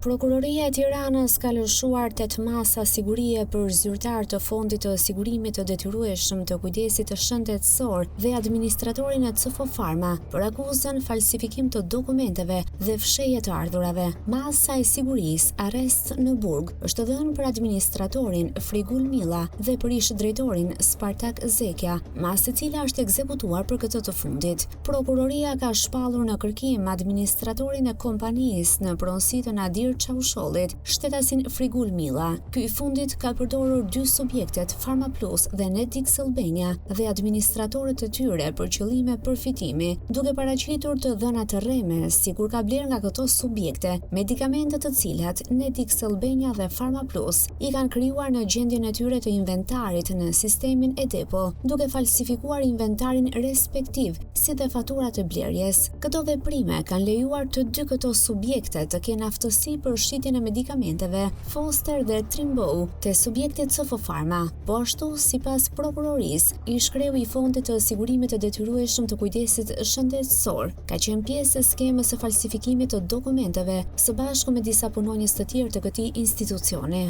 Prokuroria e Tiranës ka lëshuar 8 masa sigurie për zyrtar të Fondit të Sigurimit të Detyrueshëm të Kujdesit Shëndetësor dhe administratorin e CF Pharma për akuzën falsifikim të dokumenteve dhe fshehje të ardhurave. Masa e sigurisë arrest në Burg është dhënë për administratorin Frigul Milla dhe për ish drejtorin Spartak Zekja, masë e cila është ekzekutuar për këtë të fundit. Prokuroria ka shpallur në kërkim administratorin e kompanisë në pronësi të Nadir Çaushollit, shtetasin Frigul Milla. Ky i fundit ka përdorur 2 subjektet Pharma Plus dhe Nedix Albania dhe administratorët e tyre për qëllime përfitimi, duke paraqitur të dhëna të rreme sikur ka bler nga këto subjekte medikamente të cilat Nedix Albania dhe Pharma Plus i kanë krijuar në gjendjen e tyre të inventarit në sistemin EDEPO, duke falsifikuar inventarin respektiv si dhe faturat e blerjes. Këto veprime kanë lejuar të dy këto subjekte të kenë aftësi për shitjen e medikamenteve Foster dhe Trimbow te subjektet CF Pharma. Po ashtu, sipas prokurorisë, ish kreu i Fondit të Sigurimit të Detyrueshëm të Kujdesit Shëndetësor ka qenë pjesë e skemës së falsifikimit të dokumenteve së bashku me disa punonjës të tjerë të këtij institucioni.